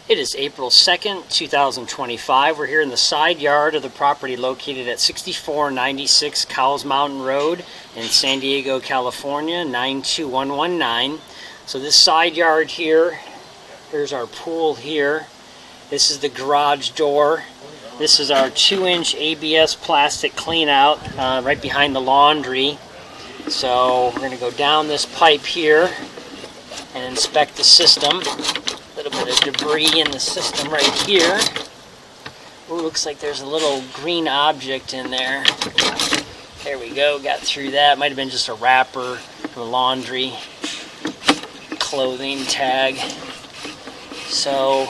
It is April 2nd, 2025. We're here in the side yard of the property located at 6496 Cowles Mountain Road in San Diego, California, 92119. So this side yard here, here's our pool here. This is the garage door. This is our 2-inch ABS plastic clean out right behind the laundry. So we're going to go down this pipe here and inspect the system. A little bit of debris in the system right here. Ooh, looks like there's a little green object in there. There we go, got through that. Might have been just a wrapper from a laundry clothing tag. So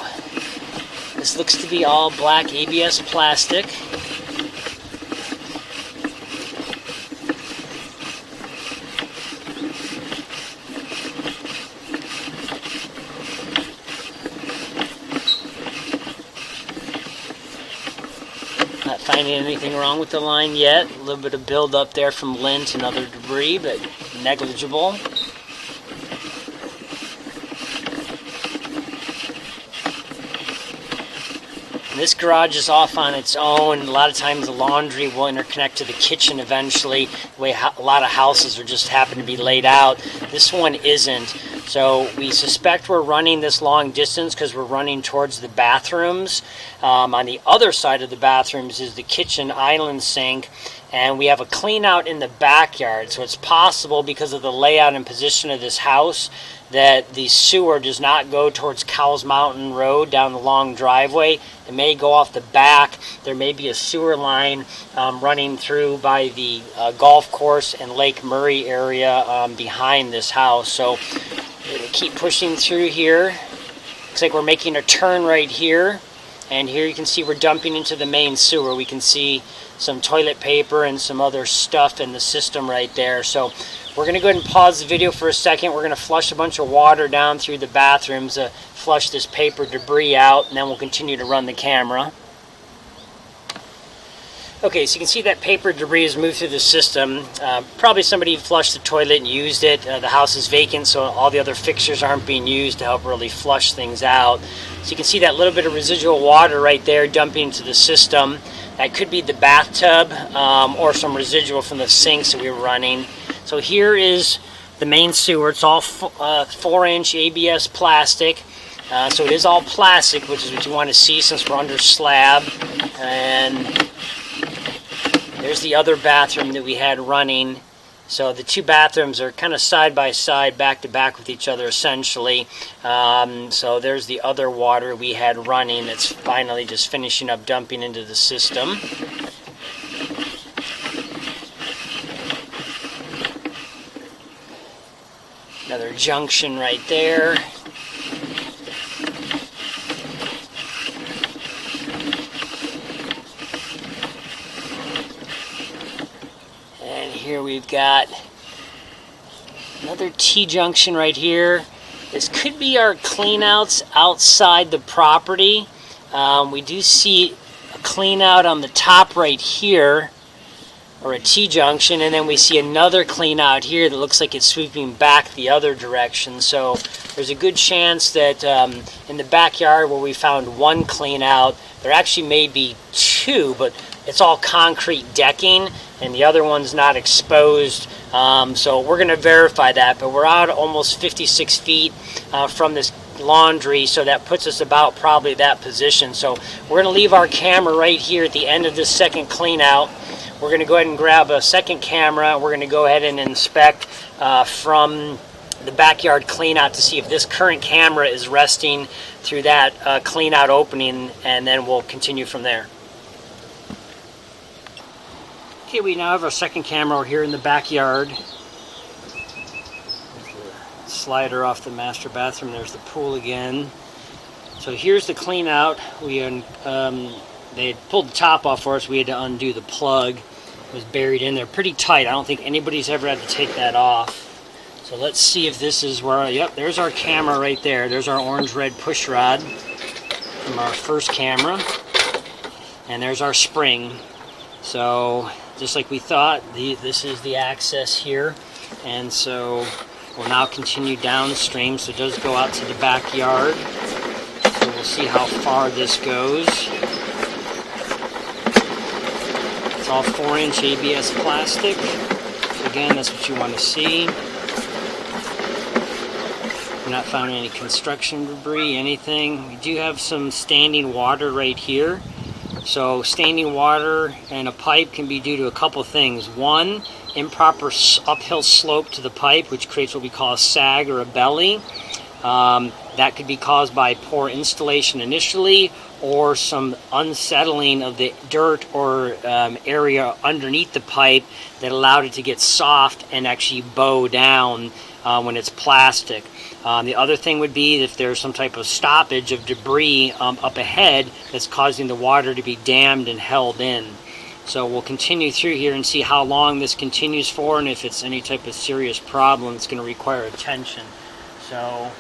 this looks to be all black ABS plastic. Not finding anything wrong with the line yet. A little bit of buildup there from lint and other debris, but negligible. And this garage is off on its own. A lot of times the laundry will interconnect to the kitchen eventually, the way a lot of houses are just happen to be laid out. This one isn't. So we suspect we're running this long distance because we're running towards the bathrooms. On the other side of the bathrooms is the kitchen island sink, and we have a clean out in the backyard. So it's possible, because of the layout and position of this house, that the sewer does not go towards Cowles Mountain Road down the long driveway. It may go off the back. There may be a sewer line running through by the golf course and Lake Murray area behind this house. So keep pushing through here. Looks like we're making a turn right here, and here you can see we're dumping into the main sewer. We can see some toilet paper and some other stuff in the system right there. So we're going to go ahead and pause the video for a second. We're going to flush a bunch of water down through the bathrooms to flush this paper debris out, and then we'll continue to run the camera. Okay, so you can see that paper debris has moved through the system. Probably somebody flushed the toilet and used it. The house is vacant, so all the other fixtures aren't being used to help really flush things out. So you can see that little bit of residual water right there dumping into the system. That could be the bathtub or some residual from the sinks that we were running. So here is the main sewer. It's all 4-inch ABS plastic. So it is all plastic, which is what you want to see since we're under slab. And there's the other bathroom that we had running. So the two bathrooms are kind of side by side, back to back with each other essentially. So there's the other water we had running that's finally just finishing up dumping into the system. Another junction right there. Here we've got another T-junction right here. This could be our cleanouts outside the property. We do see a cleanout on the top right here, or a T-junction, and then we see another cleanout here that looks like it's sweeping back the other direction. So there's a good chance that in the backyard where we found one cleanout, there actually may be two, but it's all concrete decking, and the other one's not exposed. So we're going to verify that, but we're out almost 56 feet from this laundry, so that puts us about probably that position. So we're going to leave our camera right here at the end of this second clean out. We're going to go ahead and grab a second camera. We're going to go ahead and inspect from the backyard clean out to see if this current camera is resting through that clean out opening, and then we'll continue from there. Okay, we now have our second camera here in the backyard. There's the slider off the master bathroom. There's the pool again. So here's the clean out. They had pulled the top off for us. We had to undo the plug. It was buried in there pretty tight. I don't think anybody's ever had to take that off. So let's see if this is where, yep, there's our camera right there. There's our orange-red push rod from our first camera. And there's our spring. So just like we thought, this is the access here. And so we'll now continue downstream. So it does go out to the backyard. So we'll see how far this goes. It's all 4-inch ABS plastic. Again, that's what you want to see. We've not found any construction debris, anything. We do have some standing water right here. So standing water and a pipe can be due to a couple things. One, improper uphill slope to the pipe, which creates what we call a sag or a belly. That could be caused by poor installation initially, or some unsettling of the dirt or area underneath the pipe that allowed it to get soft and actually bow down when it's plastic. The other thing would be if there's some type of stoppage of debris up ahead that's causing the water to be dammed and held in. So we'll continue through here and see how long this continues for, and if it's any type of serious problem, it's going to require attention. So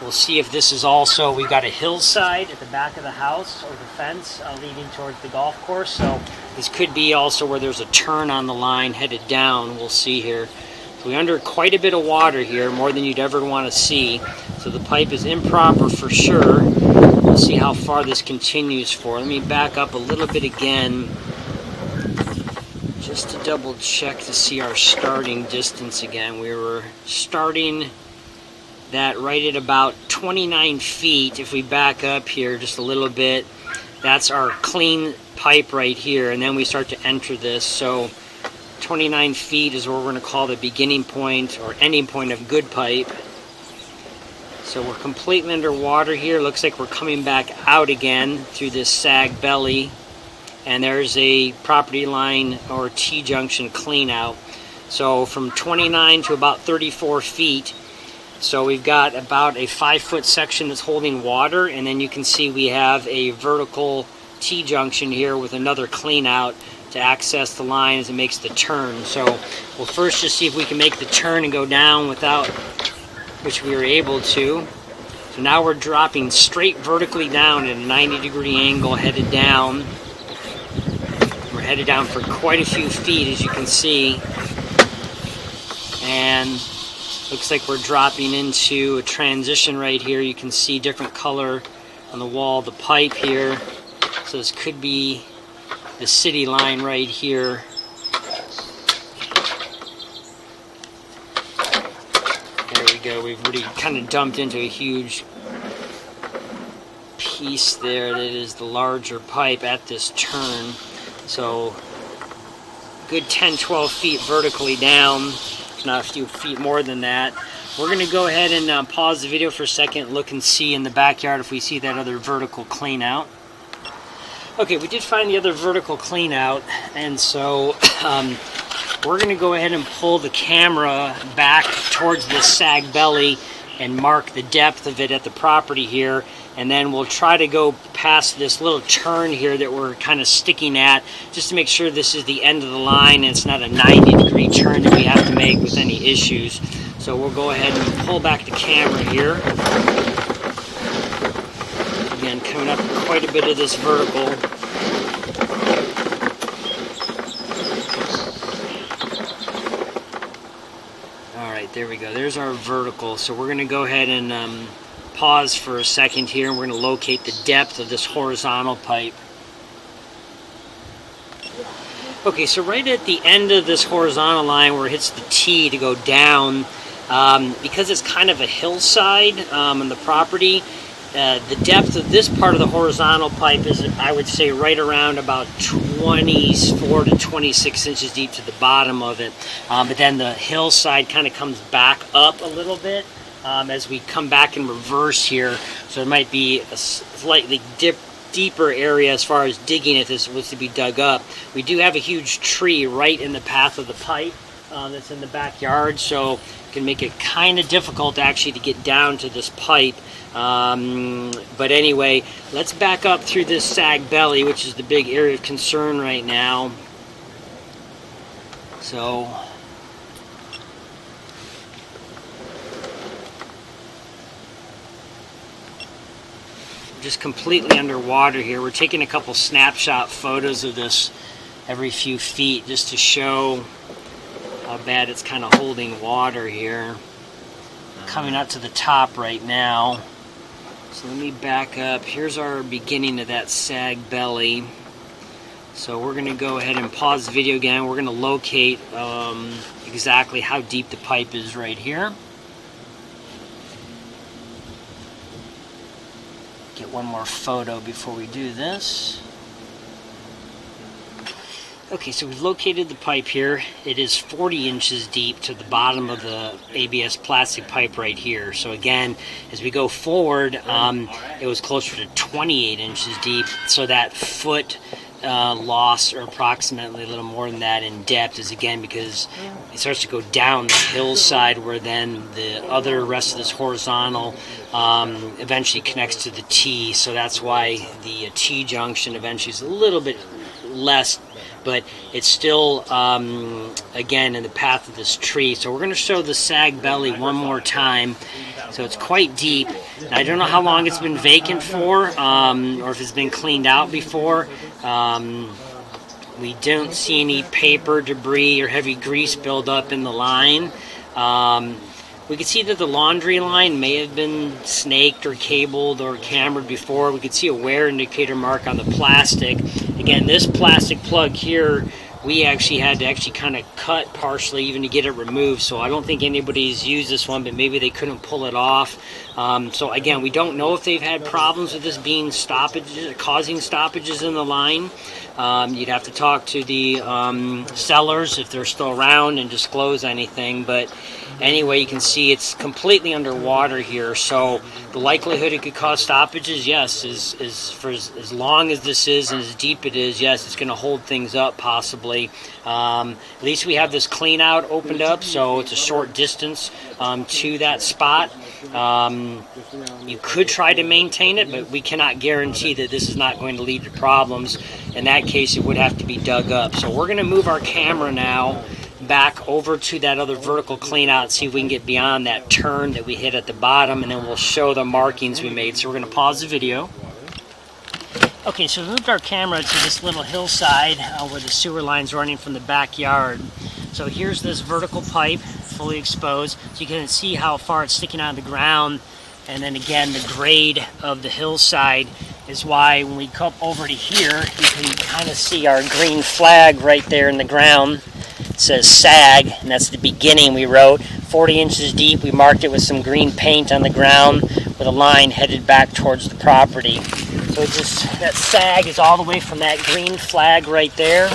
we'll see if this is also, we've got a hillside at the back of the house or the fence leading towards the golf course. So this could be also where there's a turn on the line headed down. We'll see here. So we're under quite a bit of water here, more than you'd ever want to see. So the pipe is improper for sure. We'll see how far this continues for. Let me back up a little bit again, just to double check to see our starting distance again. We were starting that right at about 29 feet. If we back up here just a little bit, that's our clean pipe right here, and then we start to enter this. So 29 feet is what we're going to call the beginning point or ending point of good pipe. So we're completely underwater here. Looks like we're coming back out again through this sag belly, and there's a property line or T-junction clean out. So from 29 to about 34 feet. So we've got about a 5-foot section that's holding water, and then you can see we have a vertical T-junction here with another clean out to access the line as it makes the turn. So we'll first just see if we can make the turn and go down without, which we were able to. So now we're dropping straight vertically down at a 90-degree angle, headed down. We're headed down for quite a few feet, as you can see. And looks like we're dropping into a transition right here. You can see different color on the wall of the pipe here. So this could be the city line right here. There we go. We've already kind of dumped into a huge piece there that is the larger pipe at this turn. So good 10-12 feet vertically down, if not a few feet more than that. We're going to go ahead and pause the video for a second, look and see in the backyard if we see that other vertical clean out. Okay, we did find the other vertical clean out, and so we're going to go ahead and pull the camera back towards this sag belly and mark the depth of it at the property here, and then we'll try to go past this little turn here that we're kind of sticking at, just to make sure this is the end of the line and it's not a 90-degree turn that we have to make with any issues. So we'll go ahead and pull back the camera here. Again, coming up quite a bit of this vertical. Alright, there we go. There's our vertical. So we're going to go ahead and pause for a second here, and we're going to locate the depth of this horizontal pipe. Okay, so right at the end of this horizontal line where it hits the T to go down, because it's kind of a hillside on the property, the depth of this part of the horizontal pipe is, I would say, right around about 24 to 26 inches deep to the bottom of it. But then the hillside kind of comes back up a little bit as we come back in reverse here. So it might be a slightly deeper area as far as digging if this was to be dug up. We do have a huge tree right in the path of the pipe that's in the backyard, so it can make it kind of difficult actually to get down to this pipe. But anyway, let's back up through this sag belly, which is the big area of concern right now. So just completely underwater here. We're taking a couple snapshot photos of this every few feet just to show how bad it's kind of holding water here. Coming up to the top right now. So let me back up. Here's our beginning of that sag belly. So we're going to go ahead and pause the video again. We're going to locate exactly how deep the pipe is right here. Get one more photo before we do this. Okay, so we've located the pipe here. It is 40 inches deep to the bottom of the ABS plastic pipe right here. So again, as we go forward, it was closer to 28 inches deep. So that foot loss, or approximately a little more than that in depth, is again because it starts to go down the hillside, where then the other rest of this horizontal eventually connects to the T. So that's why the T junction eventually is a little bit less, but it's still again in the path of this tree. So we're going to show the sag belly one more time. So it's quite deep. I don't know how long it's been vacant for, or if it's been cleaned out before. We don't see any paper, debris, or heavy grease buildup in the line. We can see that the laundry line may have been snaked or cabled or cambered before. We could see a wear indicator mark on the plastic. Again, this plastic plug here, we actually had to kind of cut partially even to get it removed. So I don't think anybody's used this one, but maybe they couldn't pull it off. So again, we don't know if they've had problems with this being stoppages, causing stoppages in the line. You'd have to talk to the sellers if they're still around and disclose anything. But anyway, you can see it's completely underwater here. So the likelihood it could cause stoppages, yes, is for as long as this is and as deep it is, yes, it's going to hold things up possibly. At least we have this clean out opened up, so it's a short distance to that spot. You could try to maintain it, but we cannot guarantee that this is not going to lead to problems. In that case, it would have to be dug up. So we're going to move our camera now back over to that other vertical clean out and see if we can get beyond that turn that we hit at the bottom, and then we'll show the markings we made. So we're going to pause the video. Okay, so we moved our camera to this little hillside where the sewer line's running from the backyard. So here's this vertical pipe, fully exposed, so you can see how far it's sticking out of the ground. And then again, the grade of the hillside is why when we come over to here, you can kind of see our green flag right there in the ground. It says SAG, and that's the beginning we wrote. 40 inches deep, we marked it with some green paint on the ground with a line headed back towards the property. So that SAG is all the way from that green flag right there,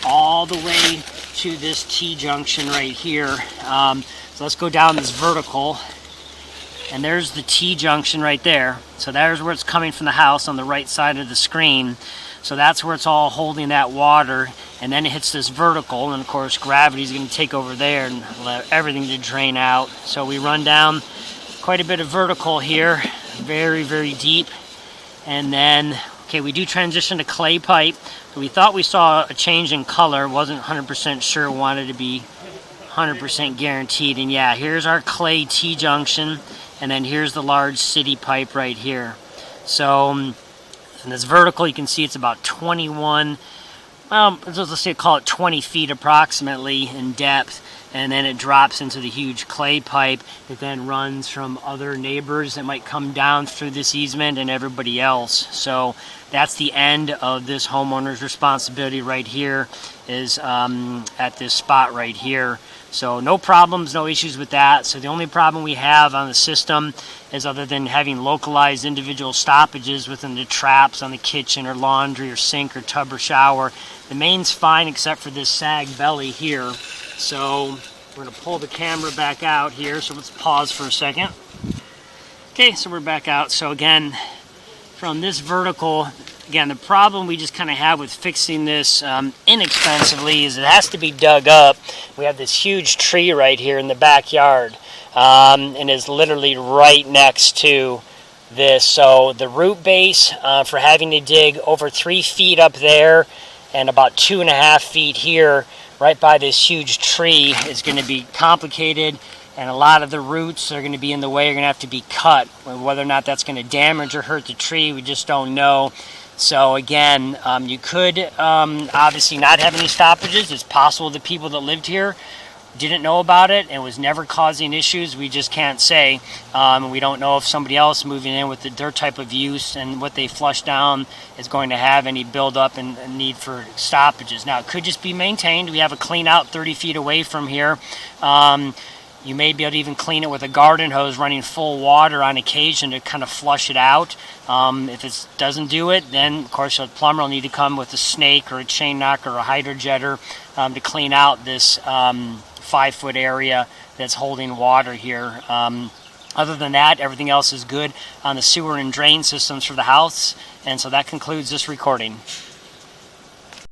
all the way to this T-junction right here. So let's go down this vertical, and there's the T-junction right there. So there's where it's coming from the house on the right side of the screen. So that's where it's all holding that water, and then it hits this vertical, and of course gravity is going to take over there and let everything to drain out. So we run down quite a bit of vertical here, very, very deep, and then, okay, we do transition to clay pipe. We thought we saw a change in color, wasn't 100% sure, wanted to be 100% guaranteed, and yeah, here's our clay T-junction, and then here's the large city pipe right here. So in this vertical, you can see it's about 21, well, let's say call it 20 feet approximately in depth, and then it drops into the huge clay pipe that then runs from other neighbors that might come down through this easement and everybody else. So that's the end of this homeowner's responsibility right here, is at this spot right here. So no problems, no issues with that. So the only problem we have on the system is, other than having localized individual stoppages within the traps on the kitchen or laundry or sink or tub or shower, the main's fine except for this sag belly here. So we're going to pull the camera back out here. So let's pause for a second. Okay, so we're back out. So again, from this vertical, again, the problem we just kind of have with fixing this inexpensively is it has to be dug up. We have this huge tree right here in the backyard, and is literally right next to this. So the root base for having to dig over 3 feet up there and about 2.5 feet here right by this huge tree is going to be complicated, and a lot of the roots are going to be in the way, are going to have to be cut. Whether or not that's going to damage or hurt the tree, we just don't know. So again, you could obviously not have any stoppages. It's possible the people that lived here didn't know about it and was never causing issues, we just can't say. We don't know if somebody else moving in with their type of use and what they flush down is going to have any buildup and need for stoppages. Now, it could just be maintained. We have a clean out 30 feet away from here. You may be able to even clean it with a garden hose running full water on occasion to kind of flush it out. If it doesn't do it, then of course a plumber will need to come with a snake or a chain knocker or a hydrojetter to clean out this 5-foot area that's holding water here. Other than that, everything else is good on the sewer and drain systems for the house. And so that concludes this recording.